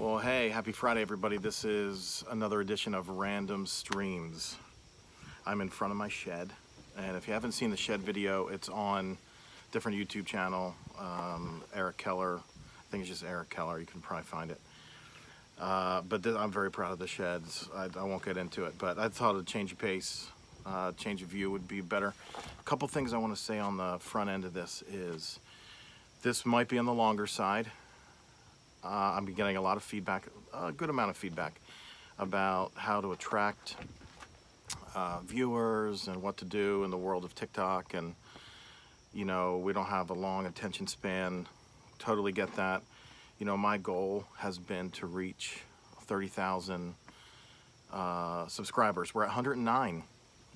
Well, hey, happy Friday, everybody. This is another edition of Random Streams. I'm in front of my shed, and if you haven't seen the shed video, it's on a different YouTube channel, Eric Keller. I think it's just Eric Keller. You can probably find it. I'm very proud of the sheds. I won't get into it, but I thought a change of pace, change of view would be better. A couple things I want to say on the front end of this is this might be on the longer side. I'm getting a lot of feedback, a good amount of feedback about how to attract viewers and what to do in the world of TikTok. And, you know, we don't have a long attention span. Totally get that. You know, my goal has been to reach 30,000 subscribers. We're at 109,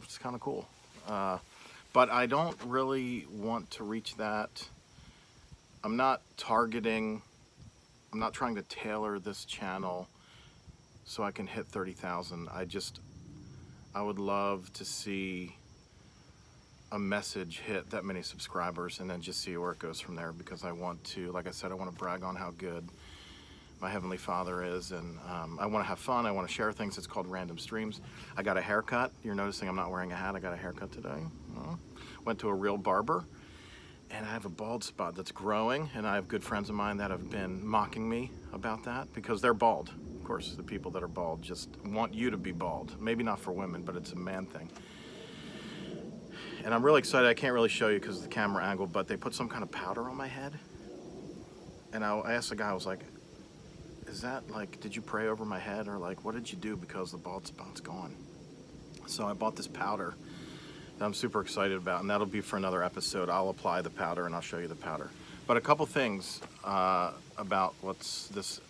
which is kind of cool. But I don't really want to reach that. I'm not trying to tailor this channel so I can hit 30,000. I would love to see a message hit that many subscribers and then just see where it goes from there, because I want to, like I said, I want to brag on how good my Heavenly Father is, and I want to have fun. I want to share things. It's called Random Streams. I got a haircut. You're noticing I'm not wearing a hat. I got a haircut today. Went to a real barber. And I have a bald spot that's growing, and I have good friends of mine that have been mocking me about that because they're bald. Of course, the people that are bald just want you to be bald. Maybe not for women, but it's a man thing. And I'm really excited. I can't really show you because of the camera angle, but they put some kind of powder on my head. And I asked the guy, I was like, is that like, did you pray over my head? Or like, what did you do because the bald spot's gone? So I bought this powder that I'm super excited about, and that'll be for another episode. I'll apply the powder and I'll show you the powder. But a couple things about what's this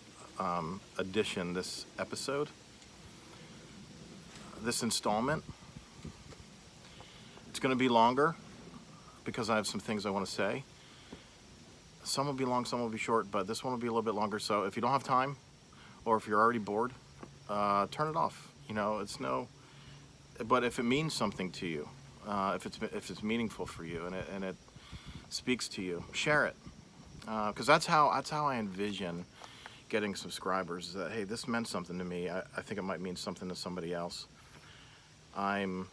edition, this episode, this installment. It's going to be longer because I have some things I want to say. Some will be long, some will be short, but this one will be a little bit longer. So if you don't have time, or if you're already bored, turn it off. You know, but if it means something to you, if it's meaningful for you and it speaks to you, share it, because that's how I envision getting subscribers. Is that, hey, this meant something to me. I think it might mean something to somebody else. I'm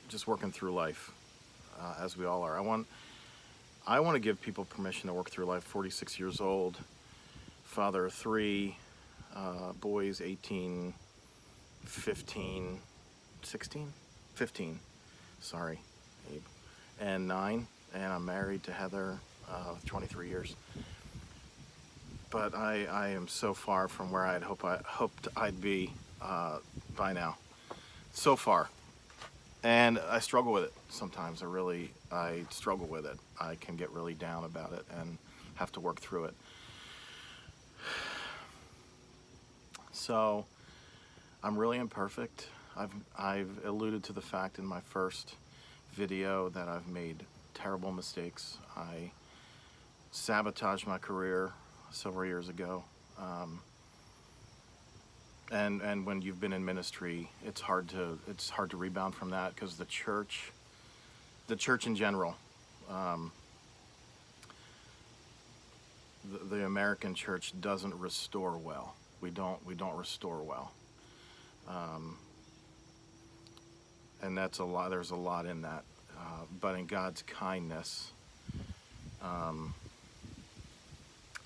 just working through life, as we all are. I want to give people permission to work through life. 46 years old, father of 3 boys, 18, 15. 15, sorry, Abe, and 9, and I'm married to Heather, 23 years. But I am so far from where I hoped I'd be by now. So far. And I struggle with it sometimes. I struggle with it. I can get really down about it and have to work through it. So I'm really imperfect. I've alluded to the fact in my first video that I've made terrible mistakes. I sabotaged my career several years ago. And when you've been in ministry, it's hard to rebound from that, because the church in general, the American church doesn't restore well. We don't restore well. And that's a lot. There's a lot in that, but in God's kindness,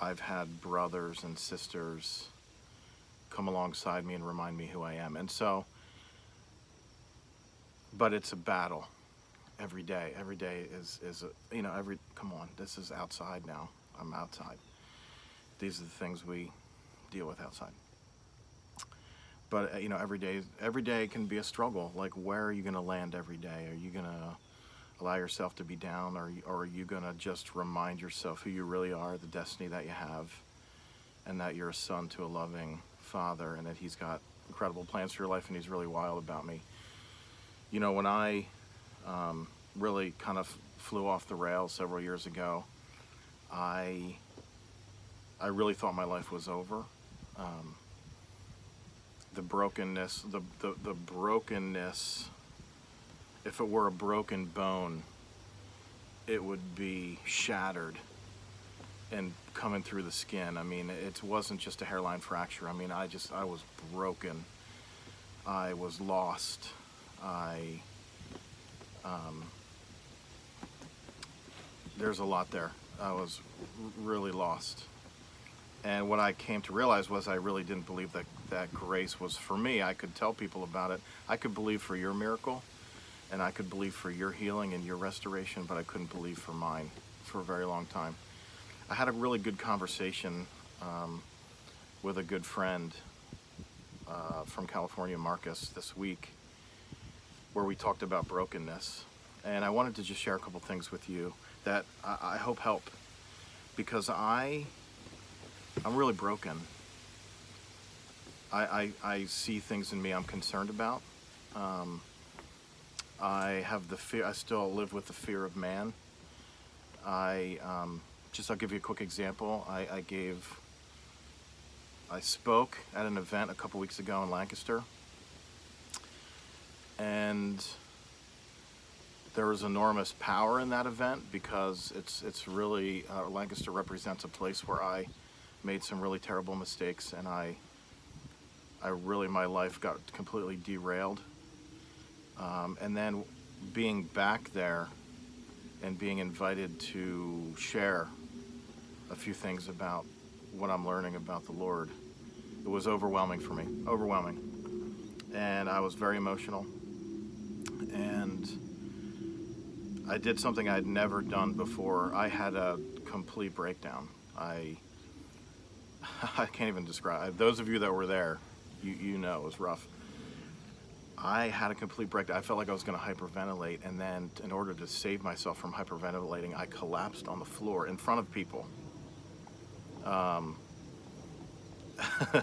I've had brothers and sisters come alongside me and remind me who I am. And so, but it's a battle every day. Every day is come on, this is outside now. I'm outside. These are the things we deal with outside. But every day can be a struggle. Like, where are you going to land every day? Are you going to allow yourself to be down, or are you going to just remind yourself who you really are, the destiny that you have, and that you're a son to a loving Father, and that He's got incredible plans for your life, and He's really wild about me. You know, when I really kind of flew off the rails several years ago, I really thought my life was over. The brokenness, the brokenness, if it were a broken bone, it would be shattered and coming through the skin. I mean, it wasn't just a hairline fracture. I mean, I was broken. I was lost. There's a lot there. I was really lost. And what I came to realize was I really didn't believe that grace was for me. I could tell people about it. I could believe for your miracle, and I could believe for your healing and your restoration, but I couldn't believe for mine for a very long time. I had a really good conversation with a good friend from California, Marcus, this week, where we talked about brokenness. And I wanted to just share a couple things with you that I hope help, because I'm really broken. I see things in me I'm concerned about. I have the fear. I still live with the fear of man. I'll give you a quick example. I spoke at an event a couple weeks ago in Lancaster, and there was enormous power in that event because it's really Lancaster represents a place where I made some really terrible mistakes, and my life got completely derailed. And then being back there and being invited to share a few things about what I'm learning about the Lord, it was overwhelming for me, overwhelming. And I was very emotional. And I did something I'd never done before. I had a complete breakdown. I can't even describe. Those of you that were there, you know it was rough. I had a complete breakdown. I felt like I was going to hyperventilate, and then in order to save myself from hyperventilating, I collapsed on the floor in front of people.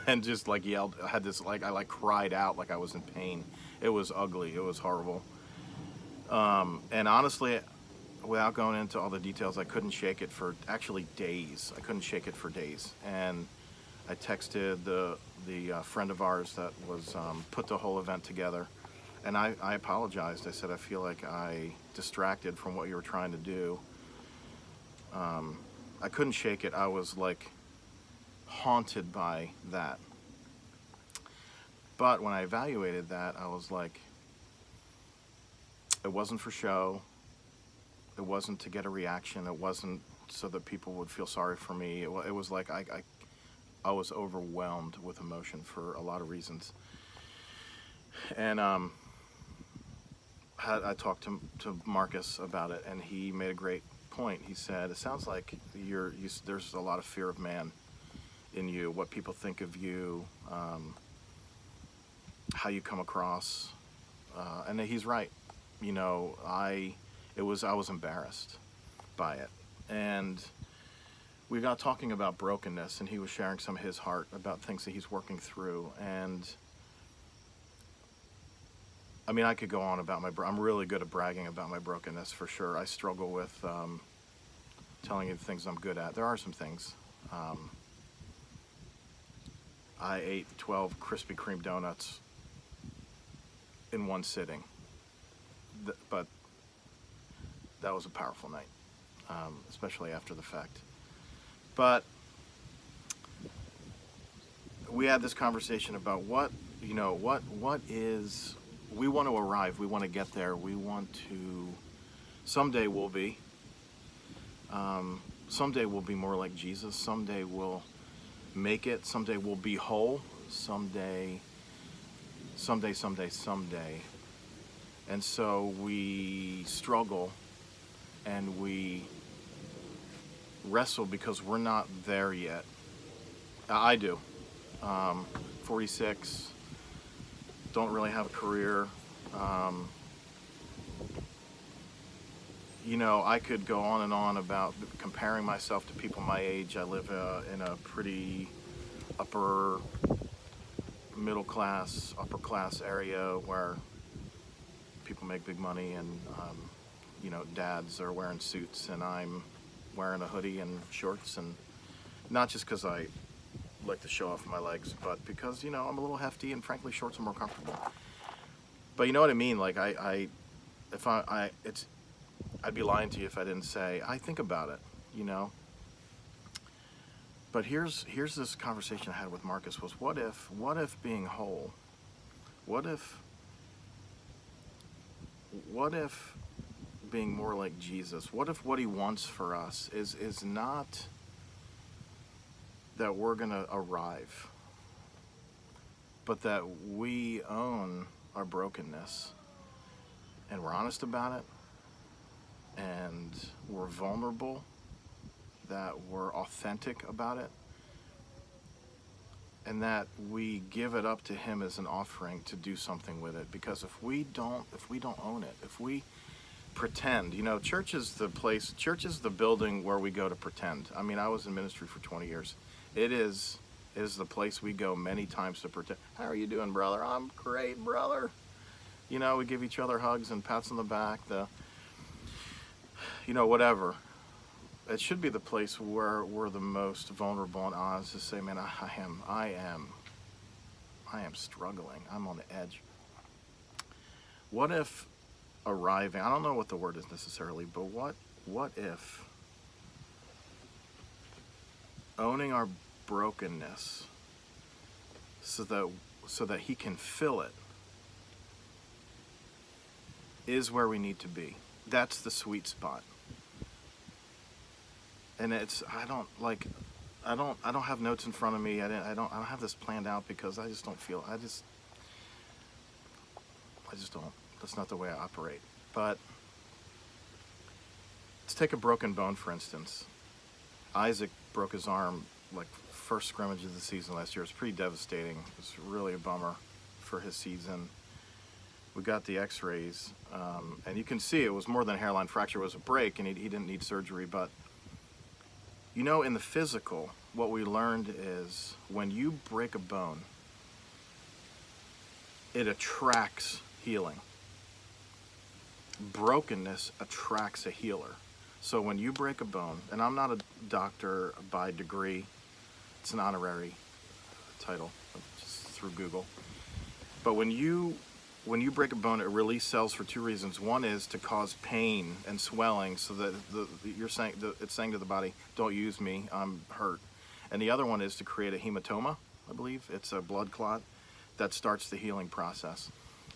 And just like yelled. I had this I cried out like I was in pain. It was ugly. It was horrible. And honestly, without going into all the details, I couldn't shake it for actually days. I couldn't shake it for days. And I texted the friend of ours that was put the whole event together, and I apologized. I said, I feel like I distracted from what you were trying to do. I couldn't shake it. I was like haunted by that. But when I evaluated that, I was like, it wasn't for show. It wasn't to get a reaction. It wasn't so that people would feel sorry for me. It was like I was overwhelmed with emotion for a lot of reasons. And I talked to Marcus about it, and he made a great point. He said, it sounds like there's a lot of fear of man in you, what people think of you, how you come across. And he's right. You know, I was embarrassed by it. And we got talking about brokenness, and he was sharing some of his heart about things that he's working through. And I mean, I could go on about I'm really good at bragging about my brokenness, for sure. I struggle with telling you the things I'm good at. There are some things. I ate 12 Krispy Kreme donuts in one sitting, but that was a powerful night, especially after the fact. But we had this conversation about what is, we want to arrive, we want to get there, we want to, someday we'll be more like Jesus, someday we'll make it, someday we'll be whole, someday. And so we struggle and we wrestle because we're not there yet. I do. 46, don't really have a career. You know, I could go on and on about comparing myself to people my age. I live in a pretty upper class area where people make big money, and you know, dads are wearing suits and I'm wearing a hoodie and shorts, and not just because I like to show off my legs, but because, you know, I'm a little hefty and frankly shorts are more comfortable. But you know what I mean? Like I'd be lying to you if I didn't say I think about it, you know. But here's this conversation I had with Marcus was, what if being whole, what if being more like Jesus, what if what he wants for us is not that we're going to arrive, but that we own our brokenness and we're honest about it, and we're vulnerable, that we're authentic about it, and that we give it up to him as an offering to do something with it. Because if we don't own it, if we pretend, church is the building where we go to pretend. I mean, I was in ministry for 20 years. It is the place we go many times to pretend. How are you doing, brother? I'm great, brother. We give each other hugs and pats on the back, whatever. It should be the place where we're the most vulnerable and honest to say, man, I am struggling. I'm on the edge. What if arriving, I don't know what the word is necessarily, but what if owning our brokenness so that he can fill it is where we need to be. That's the sweet spot. And I don't have notes in front of me. I don't have this planned out because I just don't feel, I just don't. That's not the way I operate. But let's take a broken bone, for instance. Isaac broke his arm, like, first scrimmage of the season last year. It was pretty devastating. It was really a bummer for his season. We got the x-rays, and you can see it was more than a hairline fracture. It was a break, and he didn't need surgery. But in the physical, what we learned is when you break a bone, it attracts healing. Brokenness attracts a healer. So when you break a bone, and I'm not a doctor by degree, it's an honorary title, just through Google. But when you break a bone, it releases cells for two reasons. One is to cause pain and swelling, so that it's saying to the body, "Don't use me, I'm hurt." And the other one is to create a hematoma. I believe it's a blood clot that starts the healing process.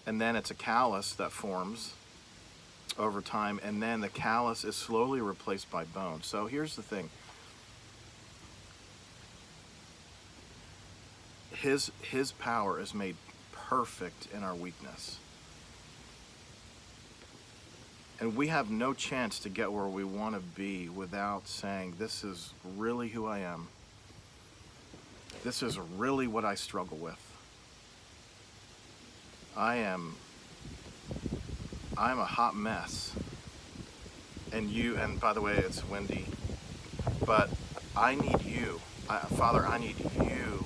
And then it's a callus that forms over time, and then the callus is slowly replaced by bone. So here's the thing. His power is made perfect in our weakness. And we have no chance to get where we want to be without saying, this is really who I am. This is really what I struggle with. I'm a hot mess. And by the way, it's windy, but I need you. Father, I need you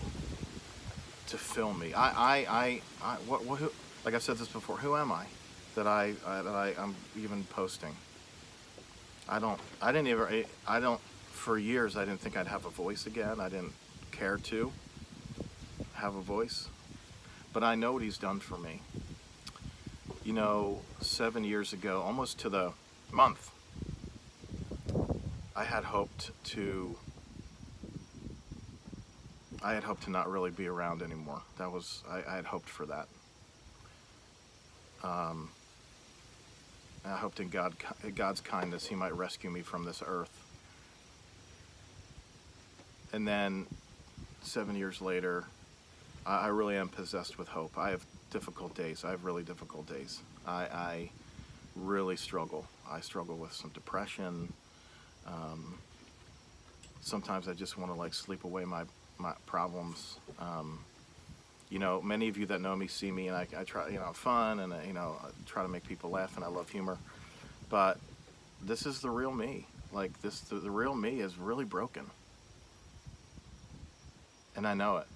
to fill me. Who, like I've said this before, who am I that I'm even posting? For years, I didn't think I'd have a voice again. I didn't care to have a voice, but I know what he's done for me. 7 years ago, almost to the month, I had hoped to not really be around anymore. I had hoped for that. I hoped in God's kindness he might rescue me from this earth. And then 7 years later, I really am possessed with hope. I have difficult days. I have really difficult days. I really struggle. I struggle with some depression. Sometimes I just want to sleep away my problems. Many of you that know me see me, and I try, I'm fun, and I try to make people laugh, and I love humor. But this is the real me. The real me is really broken, and I know it.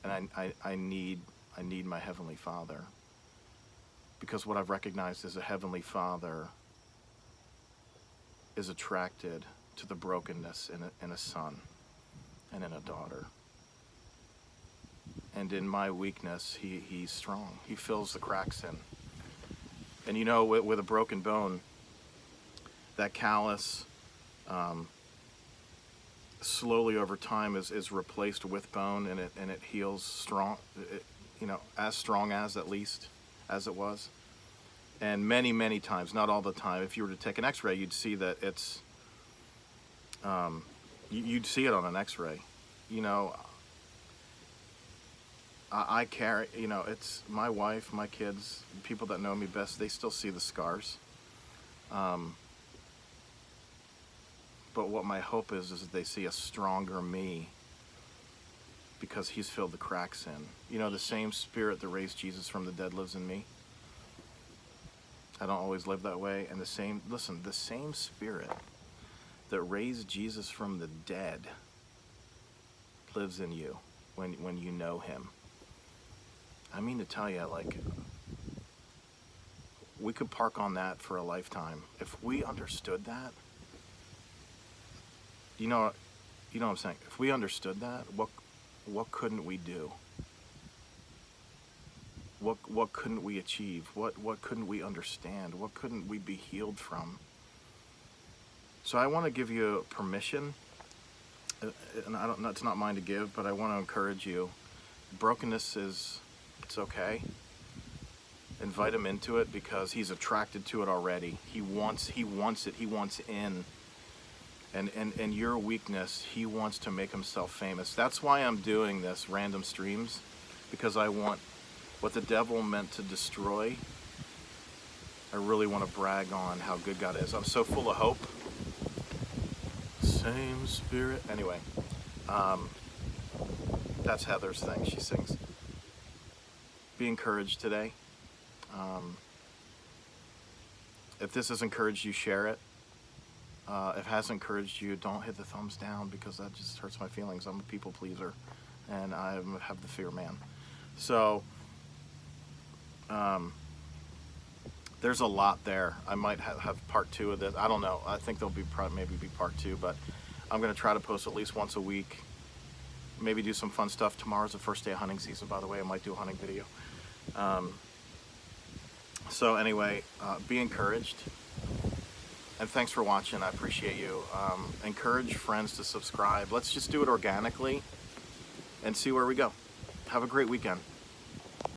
And I need my Heavenly Father, because what I've recognized is a Heavenly Father is attracted to the brokenness in a son and in a daughter. And in my weakness, he's strong. He fills the cracks in. And with a broken bone, that callus slowly over time is replaced with bone, and it heals strong, as strong as, at least as it was. And many times, not all the time, if you were to take an x-ray, you'd see that it's you'd see it on an x-ray. I carry, it's my wife, my kids, people that know me best, they still see the scars. But what my hope is that they see a stronger me, because he's filled the cracks in. The same spirit that raised Jesus from the dead lives in me. I don't always live that way. And the same spirit that raised Jesus from the dead lives in you when you know him. I mean to tell you, we could park on that for a lifetime. If we understood that, you know what I'm saying? If we understood that, what couldn't we do? What couldn't we achieve? What couldn't we understand? What couldn't we be healed from? So I want to give you permission, and it's not mine to give, but I want to encourage you. Brokenness it's okay. Invite him into it, because he's attracted to it already. He wants it. He wants in. And your weakness, he wants to make himself famous. That's why I'm doing this random streams, because I want what the devil meant to destroy. I really want to brag on how good God is. I'm so full of hope. Same spirit. Anyway, that's Heather's thing. She sings. Be encouraged today. If this has encouraged you, share it. If it has encouraged you, don't hit the thumbs down, because that just hurts my feelings. I'm a people pleaser, and I have the fear man. So there's a lot there. I might have part 2 of this. I don't know. I think there'll be maybe part 2, but I'm going to try to post at least once a week. Maybe do some fun stuff. Tomorrow's the first day of hunting season, by the way. I might do a hunting video. So anyway, be encouraged. And thanks for watching. I appreciate you. Encourage friends to subscribe. Let's just do it organically and see where we go. Have a great weekend.